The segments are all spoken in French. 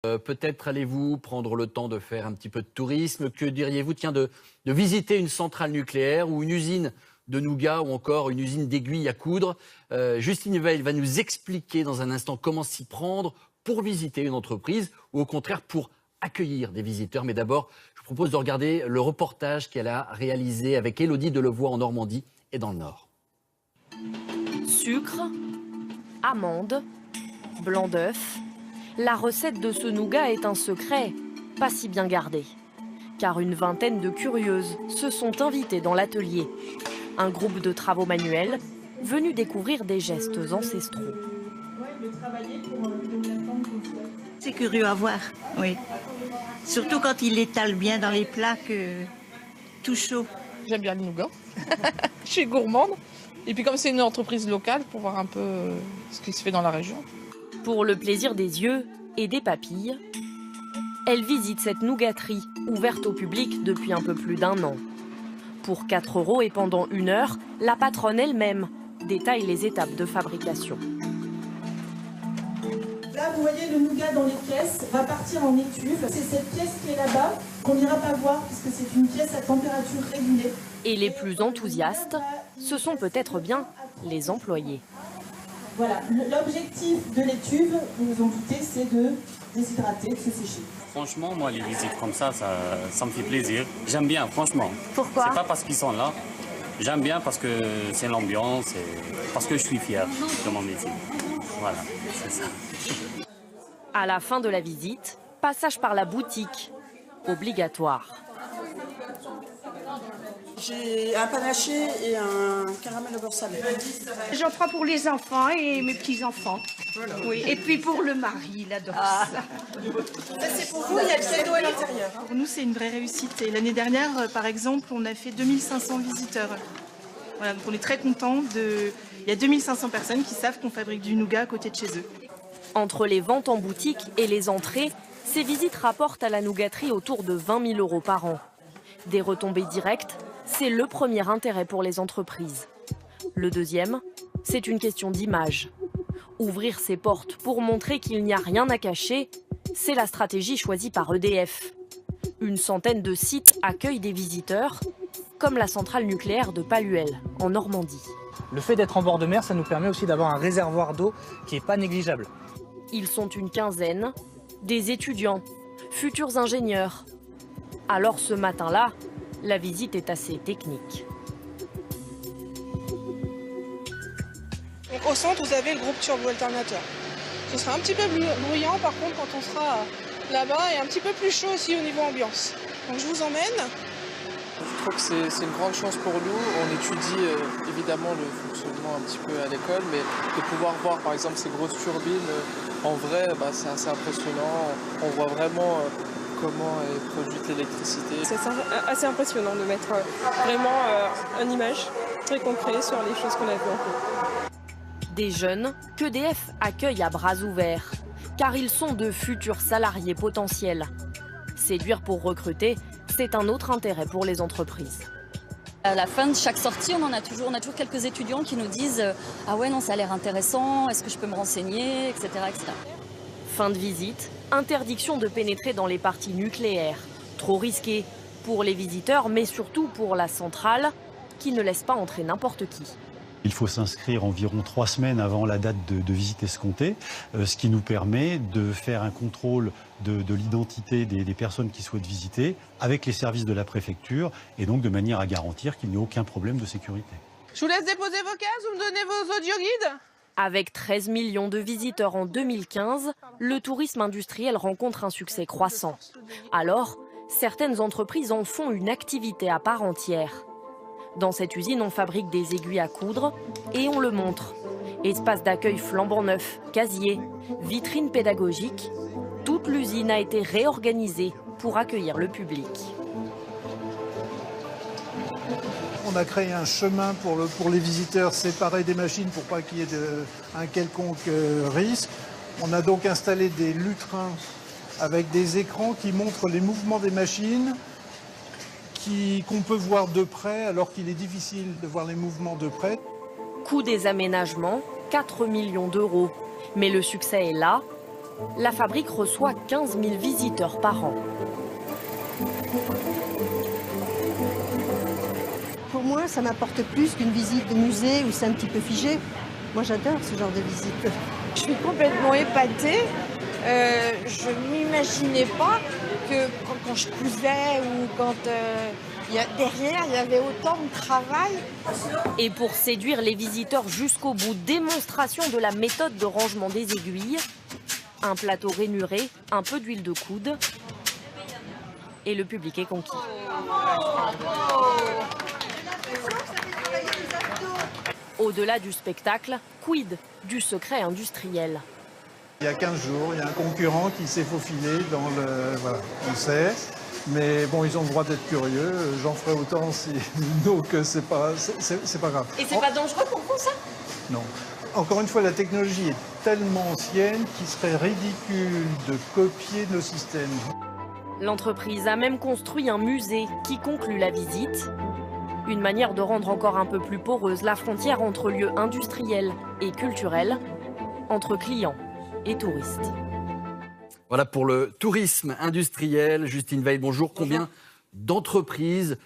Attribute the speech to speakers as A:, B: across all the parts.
A: Peut-être allez-vous prendre le temps de faire un petit peu de tourisme. Que diriez-vous, tiens, de visiter une centrale nucléaire ou une usine de nougat ou encore une usine d'aiguilles à coudre. Justine Veil va nous expliquer dans un instant comment s'y prendre pour visiter une entreprise ou au contraire pour accueillir des visiteurs. Mais d'abord, je vous propose de regarder le reportage qu'elle a réalisé avec Élodie Delevoye en Normandie et dans le Nord.
B: Sucre, amandes, blanc d'œuf. La recette de ce nougat est un secret pas si bien gardé. Car une vingtaine de curieuses se sont invitées dans l'atelier. Un groupe de travaux manuels venu découvrir des gestes ancestraux.
C: C'est curieux à voir, oui. Surtout quand il étale bien dans les plaques, tout chaud.
D: J'aime bien le nougat. Je suis gourmande. Et puis comme c'est une entreprise locale, pour voir un peu ce qui se fait dans la région.
B: Pour le plaisir des yeux et des papilles, elle visite cette nougaterie ouverte au public depuis un peu plus d'1 an. Pour 4 € et pendant 1 heure, la patronne elle-même détaille les étapes de fabrication.
E: Là, vous voyez, le nougat dans les pièces va partir en étuve. C'est cette pièce qui est là-bas qu'on n'ira pas voir puisque c'est une pièce à température régulée.
B: Et les plus enthousiastes, ce sont peut-être bien les employés.
E: Voilà, l'objectif de l'étuve, vous vous en doutez, c'est de déshydrater, de se sécher.
F: Franchement, moi, les visites comme ça me fait plaisir. J'aime bien, franchement.
B: Pourquoi?
F: C'est pas parce qu'ils sont là. J'aime bien parce que c'est l'ambiance et parce que je suis fier de mon métier. Voilà, c'est ça.
B: À la fin de la visite, passage par la boutique, obligatoire.
G: J'ai un panaché et un caramel au beurre salé.
H: J'en prends pour les enfants et mes petits-enfants. Oui. Et puis pour le mari, il adore ça.
G: Ça c'est pour vous, il y a le cadeau à l'intérieur.
I: Pour nous, c'est une vraie réussite. Et l'année dernière, par exemple, on a fait 2500 visiteurs. Voilà, donc on est très contents. Il y a 2500 personnes qui savent qu'on fabrique du nougat à côté de chez eux.
B: Entre les ventes en boutique et les entrées, ces visites rapportent à la nougaterie autour de 20 000 € par an. Des retombées directes, c'est le premier intérêt pour les entreprises. Le deuxième, c'est une question d'image. Ouvrir ses portes pour montrer qu'il n'y a rien à cacher, c'est la stratégie choisie par EDF. Une centaine de sites accueillent des visiteurs, comme la centrale nucléaire de Paluel, en Normandie.
J: Le fait d'être en bord de mer, ça nous permet aussi d'avoir un réservoir d'eau qui n'est pas négligeable.
B: Ils sont une quinzaine, des étudiants, futurs ingénieurs. Alors ce matin-là, la visite est assez technique.
D: Donc, au centre, vous avez le groupe turbo-alternateur. Ce sera un petit peu bruyant par contre quand on sera là-bas et un petit peu plus chaud aussi au niveau ambiance. Donc je vous emmène.
K: Je trouve que c'est une grande chance pour nous. On étudie évidemment le fonctionnement un petit peu à l'école, mais de pouvoir voir par exemple ces grosses turbines en vrai, c'est assez impressionnant. On voit vraiment comment est produite l'électricité.
L: C'est assez impressionnant de mettre vraiment une image très concrète sur les choses qu'on a vues en cours.
B: Des jeunes qu'EDF accueille à bras ouverts, car ils sont de futurs salariés potentiels. Séduire pour recruter, c'est un autre intérêt pour les entreprises.
M: À la fin de chaque sortie, on a toujours quelques étudiants qui nous disent « Ah ouais, non, ça a l'air intéressant, est-ce que je peux me renseigner », etc., etc.
B: Fin de visite, interdiction de pénétrer dans les parties nucléaires. Trop risqué pour les visiteurs, mais surtout pour la centrale, qui ne laisse pas entrer n'importe qui.
N: Il faut s'inscrire environ 3 semaines avant la date de visite escomptée, ce qui nous permet de faire un contrôle de l'identité des personnes qui souhaitent visiter avec les services de la préfecture et donc de manière à garantir qu'il n'y ait aucun problème de sécurité.
D: Je vous laisse déposer vos cases, vous me donnez vos audioguides.
B: Avec 13 millions de visiteurs en 2015, le tourisme industriel rencontre un succès croissant. Alors, certaines entreprises en font une activité à part entière. Dans cette usine, on fabrique des aiguilles à coudre et on le montre. Espace d'accueil flambant neuf, casier, vitrine pédagogique, toute l'usine a été réorganisée pour accueillir le public.
O: On a créé un chemin pour les visiteurs séparés des machines pour pas qu'il y ait un quelconque risque. On a donc installé des lutrins avec des écrans qui montrent les mouvements des machines, qu'on peut voir de près alors qu'il est difficile de voir les mouvements de près.
B: Coût des aménagements, 4 millions €. Mais le succès est là. La fabrique reçoit 15 000 visiteurs par an.
P: Pour moi, ça m'apporte plus qu'une visite de musée où c'est un petit peu figé. Moi, j'adore ce genre de visite.
Q: Je suis complètement épatée. Je ne m'imaginais pas que quand je cousais ou quand derrière, il y avait autant de travail.
B: Et pour séduire les visiteurs jusqu'au bout, démonstration de la méthode de rangement des aiguilles. Un plateau rainuré, un peu d'huile de coude. Et le public est conquis. Au-delà du spectacle, quid du secret industriel?
O: Il y a 15 jours, il y a un concurrent qui s'est faufilé dans le... Voilà, on sait. Mais bon, ils ont le droit d'être curieux. J'en ferai autant si... Donc c'est pas grave.
B: Et c'est pas dangereux pour vous, ça?
O: Non. Encore une fois, la technologie est tellement ancienne qu'il serait ridicule de copier nos systèmes.
B: L'entreprise a même construit un musée qui conclut la visite. Une manière de rendre encore un peu plus poreuse la frontière entre lieux industriels et culturels, entre clients et touristes.
A: Voilà pour le tourisme industriel. Justine Veil, bonjour. Combien d'entreprises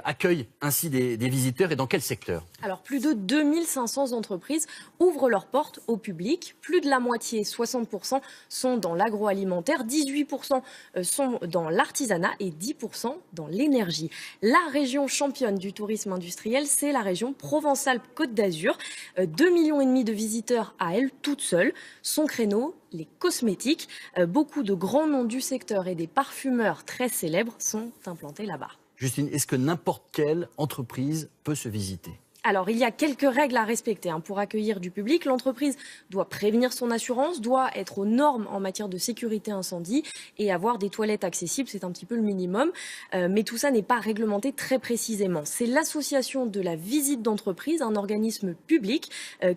A: accueillent ainsi des visiteurs et dans quel secteur?
B: Alors, plus de 2500 entreprises ouvrent leurs portes au public. Plus de la moitié, 60%, sont dans l'agroalimentaire, 18% sont dans l'artisanat et 10% dans l'énergie. La région championne du tourisme industriel, c'est la région Provence-Alpes-Côte d'Azur. 2,5 millions de visiteurs à elle toute seule. Son créneau, les cosmétiques. Beaucoup de grands noms du secteur et des parfumeurs très célèbres sont implantés là-bas.
A: Justine, est-ce que n'importe quelle entreprise peut se visiter?
B: Alors, il y a quelques règles à respecter pour accueillir du public. L'entreprise doit prévenir son assurance, doit être aux normes en matière de sécurité incendie et avoir des toilettes accessibles. C'est un petit peu le minimum. Mais tout ça n'est pas réglementé très précisément. C'est l'association de la visite d'entreprise, un organisme public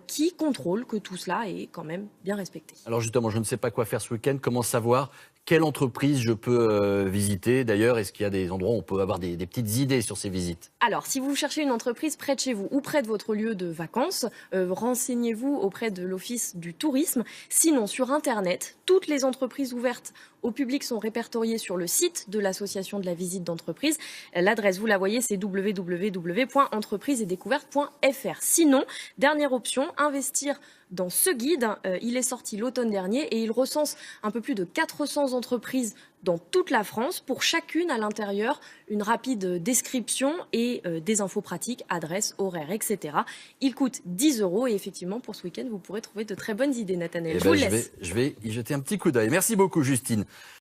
B: qui contrôle que tout cela est quand même bien respecté.
A: Alors justement, je ne sais pas quoi faire ce week-end. Comment savoir quelle entreprise je peux visiter? D'ailleurs, est-ce qu'il y a des endroits où on peut avoir des petites idées sur ces visites?
B: Alors, si vous cherchez une entreprise près de chez vous ou près de votre lieu de vacances, renseignez-vous auprès de l'Office du tourisme. Sinon, sur Internet, toutes les entreprises ouvertes au public sont répertoriées sur le site de l'Association de la visite d'entreprise. L'adresse, vous la voyez, c'est www.entreprisesetdécouverte.fr. Sinon, dernière option, investir dans ce guide. Il est sorti l'automne dernier et il recense un peu plus de 400 entreprises dans toute la France. Pour chacune, à l'intérieur, une rapide description et des infos pratiques, adresse, horaire, etc. Il coûte 10 € et effectivement, pour ce week-end, vous pourrez trouver de très bonnes idées, Nathanaël. Je vous laisse.
A: Je vais y jeter un petit coup d'œil. Merci beaucoup, Justine.